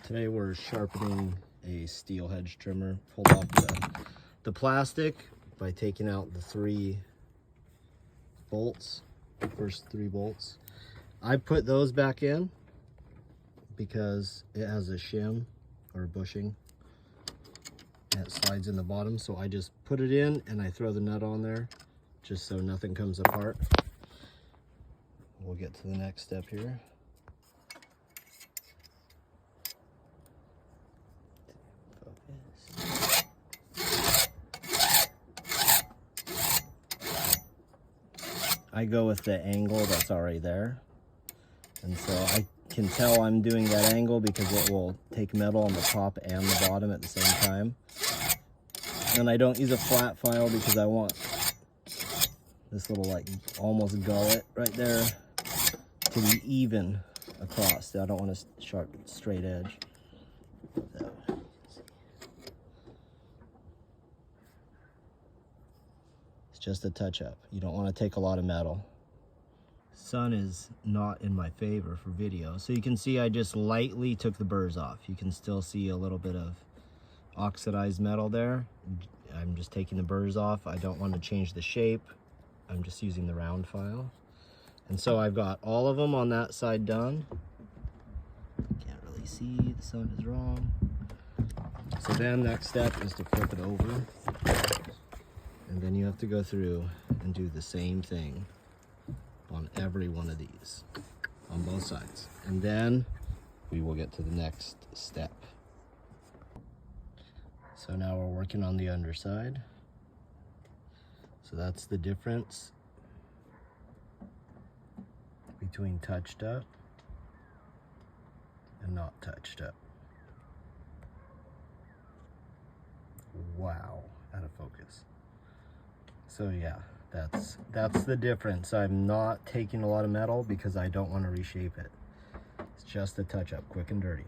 Today we're sharpening a steel hedge trimmer. Pulled off the plastic by taking out the 3 bolts, the first 3 bolts. I put those back in because it has a shim or a bushing and it slides in the bottom. So I just put it in and I throw the nut on there just so nothing comes apart. We'll get to the next step here. I go with the angle that's already there, and so I can tell I'm doing that angle because it will take metal on the top and the bottom at the same time. And I don't use a flat file because I want this little like almost gullet right there to be even across. I don't want a sharp straight edge. So. Just a touch up. You don't want to take a lot of metal. Sun is not in my favor for video. So you can see I just lightly took the burrs off. You can still see a little bit of oxidized metal there. I'm just taking the burrs off. I don't want to change the shape. I'm just using the round file. And so I've got all of them on that side done. Can't really see, the sun is wrong. So then next step is to flip it over. And then you have to go through and do the same thing on every one of these, on both sides. And then we will get to the next step. So now we're working on the underside. So that's the difference between touched up and not touched up. Wow, out of focus. So yeah, that's the difference. I'm not taking a lot of metal because I don't want to reshape it. It's just a touch up, quick and dirty.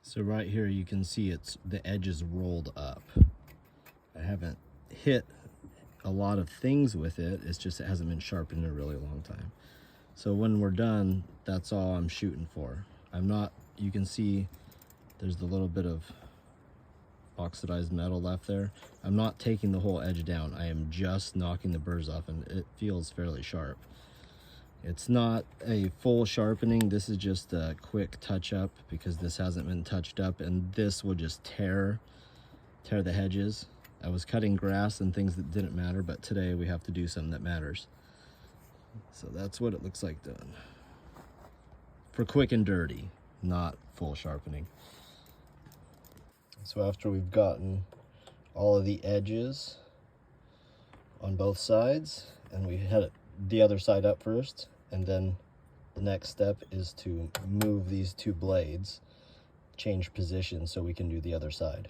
So right here you can see the edge is rolled up. I haven't hit a lot of things with it. It's just it hasn't been sharpened in a really long time. So when we're done, that's all I'm shooting for. You can see there's the little bit of oxidized metal left there. I'm not taking the whole edge down. I am just knocking the burrs off, and it feels fairly sharp. It's not a full sharpening. This is just a quick touch up because this hasn't been touched up, and this will just tear the hedges. I was cutting grass and things that didn't matter, but today we have to do something that matters. So that's what it looks like done. For quick and dirty, not full sharpening. So after we've gotten all of the edges on both sides, and we had the other side up first, and then the next step is to move these 2 blades, change position so we can do the other side.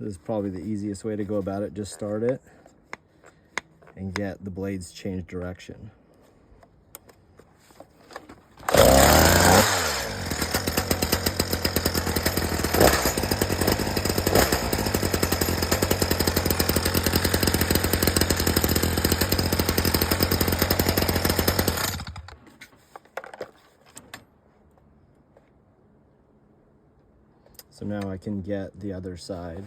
This is probably the easiest way to go about it. Just start it and get the blades changed direction. So now I can get the other side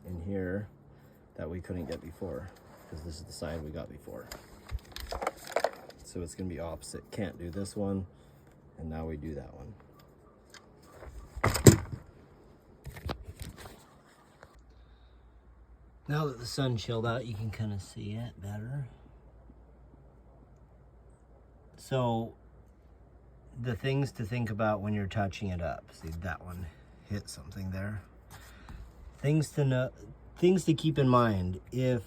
in here that we couldn't get before, because this is the side we got before. So it's gonna be opposite. Can't do this one, and now we do that one. Now that the sun chilled out, you can kind of see it better. So the things to think about when you're touching it up. See, that one hit something there. Things to keep in mind: if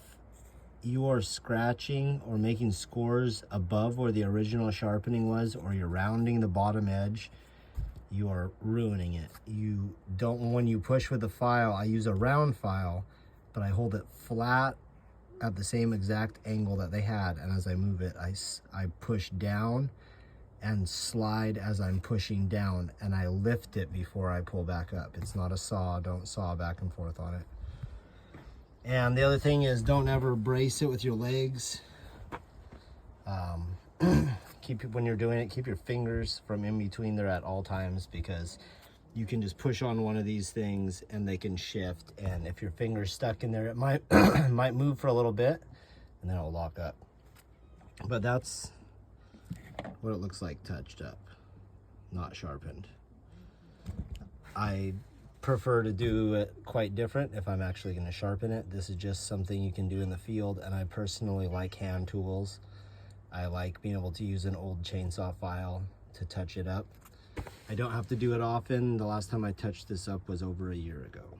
you are scratching or making scores above where the original sharpening was, or you're rounding the bottom edge, you are ruining it. You don't, when you push with the file, I use a round file, but I hold it flat at the same exact angle that they had, and as I move it, I push down and slide as I'm pushing down, and I lift it before I pull back up. It's not a saw. Don't saw back and forth on it. And the other thing is, don't ever brace it with your legs. When you're doing it, keep your fingers from in between there at all times, because you can just push on one of these things and they can shift, and if your finger's stuck in there, it might might move for a little bit and then it'll lock up. But that's what it looks like touched up, not sharpened. I prefer to do it quite different if I'm actually going to sharpen it. This is just something you can do in the field, and I personally like hand tools. I like being able to use an old chainsaw file to touch it up. I don't have to do it often. The last time I touched this up was over a year ago.